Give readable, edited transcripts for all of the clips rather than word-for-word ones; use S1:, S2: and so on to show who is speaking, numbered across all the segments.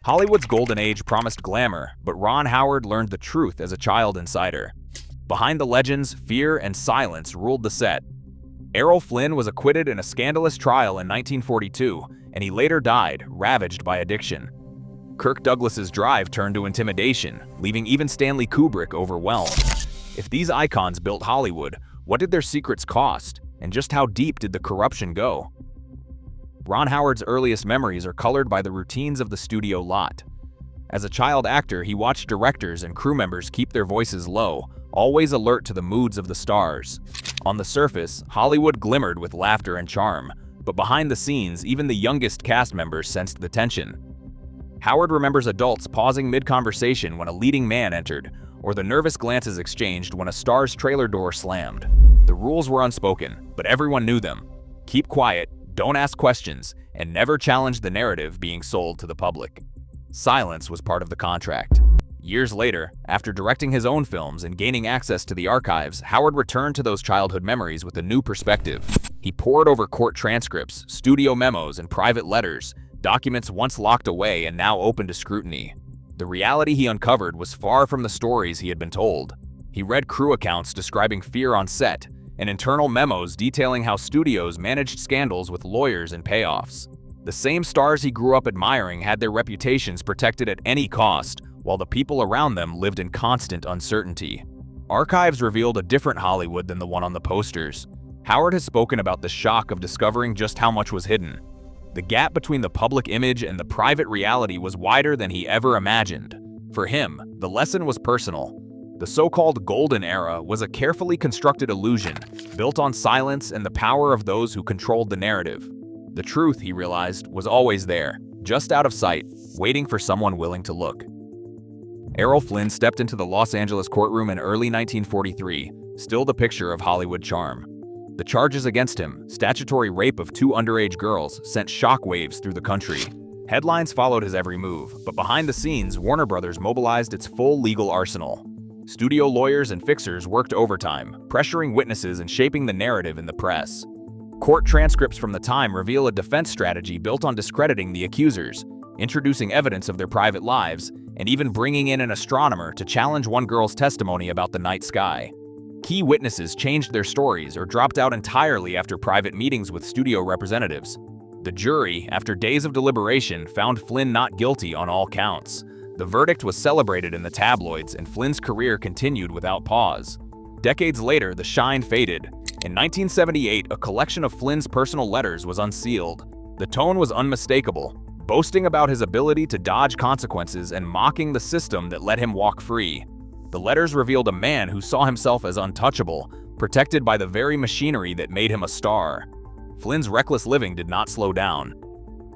S1: Hollywood's golden age promised glamour, but Ron Howard learned the truth as a child insider. Behind the legends, fear and silence ruled the set. Errol Flynn was acquitted in a scandalous trial in 1942, and he later died, ravaged by addiction. Kirk Douglas's drive turned to intimidation, leaving even Stanley Kubrick overwhelmed. If these icons built Hollywood, what did their secrets cost, and just how deep did the corruption go? Ron Howard's earliest memories are colored by the routines of the studio lot. As a child actor, he watched directors and crew members keep their voices low, always alert to the moods of the stars. On the surface, Hollywood glimmered with laughter and charm, but behind the scenes, even the youngest cast members sensed the tension. Howard remembers adults pausing mid-conversation when a leading man entered, or the nervous glances exchanged when a star's trailer door slammed. The rules were unspoken, but everyone knew them. Keep quiet, don't ask questions, and never challenge the narrative being sold to the public. Silence was part of the contract. Years later, after directing his own films and gaining access to the archives, Howard returned to those childhood memories with a new perspective. He pored over court transcripts, studio memos, and private letters, documents once locked away and now open to scrutiny. The reality he uncovered was far from the stories he had been told. He read crew accounts describing fear on set, and internal memos detailing how studios managed scandals with lawyers and payoffs. The same stars he grew up admiring had their reputations protected at any cost, while the people around them lived in constant uncertainty. Archives revealed a different Hollywood than the one on the posters. Howard has spoken about the shock of discovering just how much was hidden. The gap between the public image and the private reality was wider than he ever imagined. For him, the lesson was personal. The so-called golden era was a carefully constructed illusion, built on silence and the power of those who controlled the narrative. The truth, he realized, was always there, just out of sight, waiting for someone willing to look. Errol Flynn stepped into the Los Angeles courtroom in early 1943, still the picture of Hollywood charm. The charges against him, statutory rape of 2 underage girls, sent shockwaves through the country. Headlines followed his every move, but behind the scenes, Warner Brothers mobilized its full legal arsenal. Studio lawyers and fixers worked overtime, pressuring witnesses and shaping the narrative in the press. Court transcripts from the time reveal a defense strategy built on discrediting the accusers, introducing evidence of their private lives, and even bringing in an astronomer to challenge one girl's testimony about the night sky. Key witnesses changed their stories or dropped out entirely after private meetings with studio representatives. The jury, after days of deliberation, found Flynn not guilty on all counts. The verdict was celebrated in the tabloids, and Flynn's career continued without pause. Decades later, the shine faded. In 1978, a collection of Flynn's personal letters was unsealed. The tone was unmistakable, boasting about his ability to dodge consequences and mocking the system that let him walk free. The letters revealed a man who saw himself as untouchable, protected by the very machinery that made him a star. Flynn's reckless living did not slow down.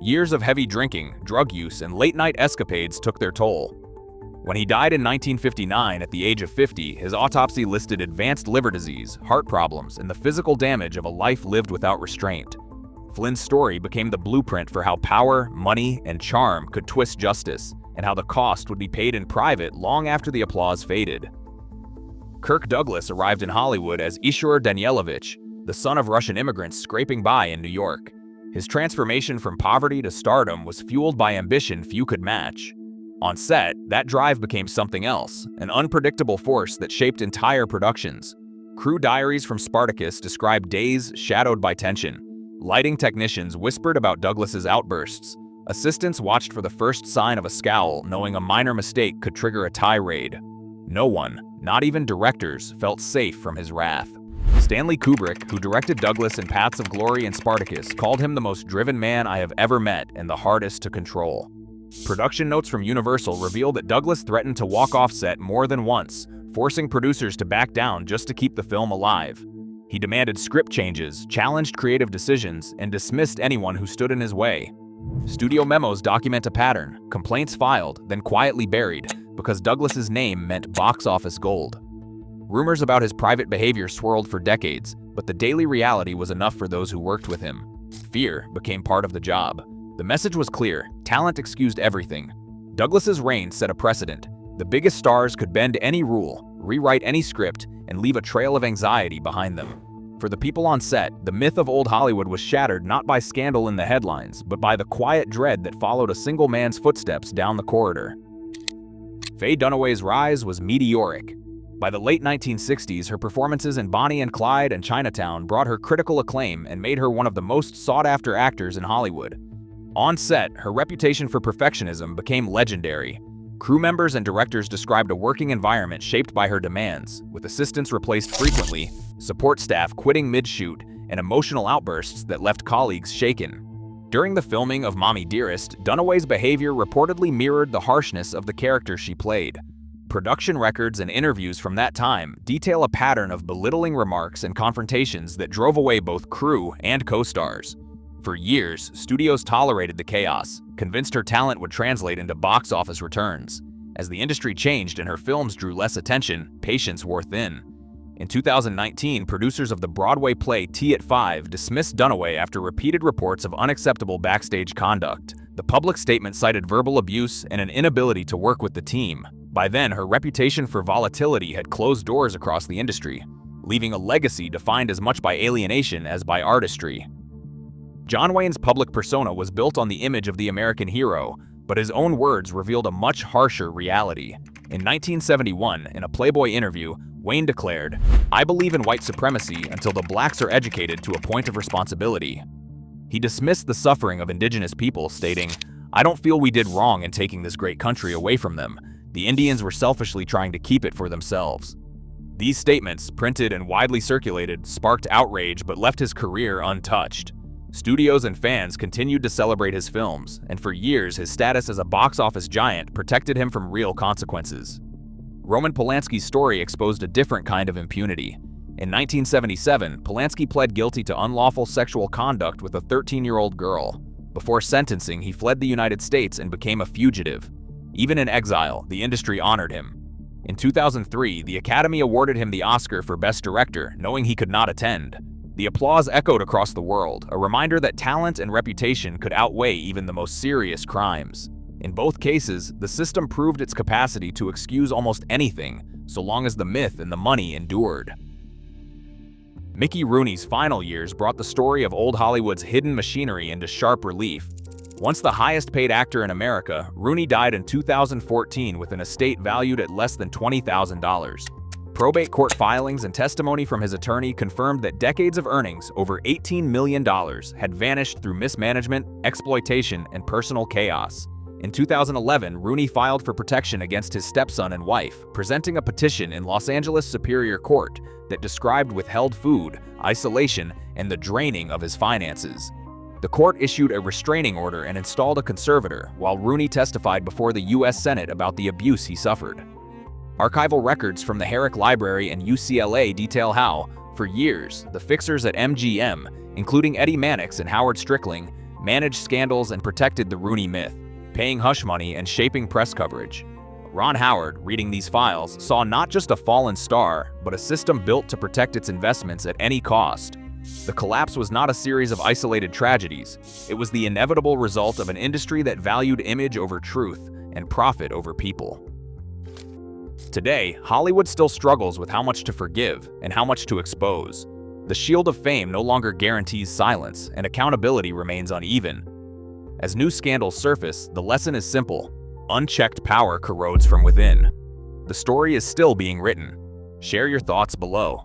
S1: Years of heavy drinking, drug use, and late-night escapades took their toll. When he died in 1959 at the age of 50, his autopsy listed advanced liver disease, heart problems, and the physical damage of a life lived without restraint. Flynn's story became the blueprint for how power, money, and charm could twist justice, and how the cost would be paid in private long after the applause faded. Kirk Douglas arrived in Hollywood as Ishur Danielovich, the son of Russian immigrants scraping by in New York. His transformation from poverty to stardom was fueled by ambition few could match. On set, that drive became something else, an unpredictable force that shaped entire productions. Crew diaries from Spartacus described days shadowed by tension. Lighting technicians whispered about Douglas's outbursts. Assistants watched for the first sign of a scowl, knowing a minor mistake could trigger a tirade. No one, not even directors, felt safe from his wrath. Stanley Kubrick, who directed Douglas in Paths of Glory and Spartacus, called him the most driven man I have ever met and the hardest to control. Production notes from Universal reveal that Douglas threatened to walk off set more than once, forcing producers to back down just to keep the film alive. He demanded script changes, challenged creative decisions, and dismissed anyone who stood in his way. Studio memos document a pattern, complaints filed, then quietly buried, because Douglas's name meant box office gold. Rumors about his private behavior swirled for decades, but the daily reality was enough for those who worked with him. Fear became part of the job. The message was clear: talent excused everything. Douglas's reign set a precedent. The biggest stars could bend any rule, rewrite any script, and leave a trail of anxiety behind them. For the people on set, the myth of old Hollywood was shattered not by scandal in the headlines, but by the quiet dread that followed a single man's footsteps down the corridor. Faye Dunaway's rise was meteoric. By the late 1960s, her performances in Bonnie and Clyde and Chinatown brought her critical acclaim and made her one of the most sought-after actors in Hollywood. On set, her reputation for perfectionism became legendary. Crew members and directors described a working environment shaped by her demands, with assistants replaced frequently, support staff quitting mid-shoot, and emotional outbursts that left colleagues shaken. During the filming of Mommy Dearest, Dunaway's behavior reportedly mirrored the harshness of the character she played. Production records and interviews from that time detail a pattern of belittling remarks and confrontations that drove away both crew and co-stars. For years, studios tolerated the chaos, convinced her talent would translate into box office returns. As the industry changed and her films drew less attention, patience wore thin. In 2019, producers of the Broadway play Tea at 5 dismissed Dunaway after repeated reports of unacceptable backstage conduct. The public statement cited verbal abuse and an inability to work with the team. By then, her reputation for volatility had closed doors across the industry, leaving a legacy defined as much by alienation as by artistry. John Wayne's public persona was built on the image of the American hero, but his own words revealed a much harsher reality. In 1971, in a Playboy interview, Wayne declared, "I believe in white supremacy until the blacks are educated to a point of responsibility." He dismissed the suffering of indigenous people, stating, "I don't feel we did wrong in taking this great country away from them. The Indians were selfishly trying to keep it for themselves." These statements, printed and widely circulated, sparked outrage but left his career untouched. Studios and fans continued to celebrate his films, and for years his status as a box office giant protected him from real consequences. Roman Polanski's story exposed a different kind of impunity. In 1977, Polanski pled guilty to unlawful sexual conduct with a 13-year-old girl. Before sentencing, he fled the United States and became a fugitive. Even in exile, the industry honored him. In 2003, the Academy awarded him the Oscar for Best Director, knowing he could not attend. The applause echoed across the world, a reminder that talent and reputation could outweigh even the most serious crimes. In both cases, the system proved its capacity to excuse almost anything, so long as the myth and the money endured. Mickey Rooney's final years brought the story of old Hollywood's hidden machinery into sharp relief. Once the highest-paid actor in America, Rooney died in 2014 with an estate valued at less than $20,000. Probate court filings and testimony from his attorney confirmed that decades of earnings, over $18 million, had vanished through mismanagement, exploitation, and personal chaos. In 2011, Rooney filed for protection against his stepson and wife, presenting a petition in Los Angeles Superior Court that described withheld food, isolation, and the draining of his finances. The court issued a restraining order and installed a conservator, while Rooney testified before the U.S. Senate about the abuse he suffered. Archival records from the Herrick Library and UCLA detail how, for years, the fixers at MGM, including Eddie Mannix and Howard Strickling, managed scandals and protected the Rooney myth, paying hush money and shaping press coverage. Ron Howard, reading these files, saw not just a fallen star, but a system built to protect its investments at any cost. The collapse was not a series of isolated tragedies. It was the inevitable result of an industry that valued image over truth and profit over people. Today, Hollywood still struggles with how much to forgive and how much to expose. The shield of fame no longer guarantees silence, and accountability remains uneven. As new scandals surface, the lesson is simple: unchecked power corrodes from within. The story is still being written. Share your thoughts below.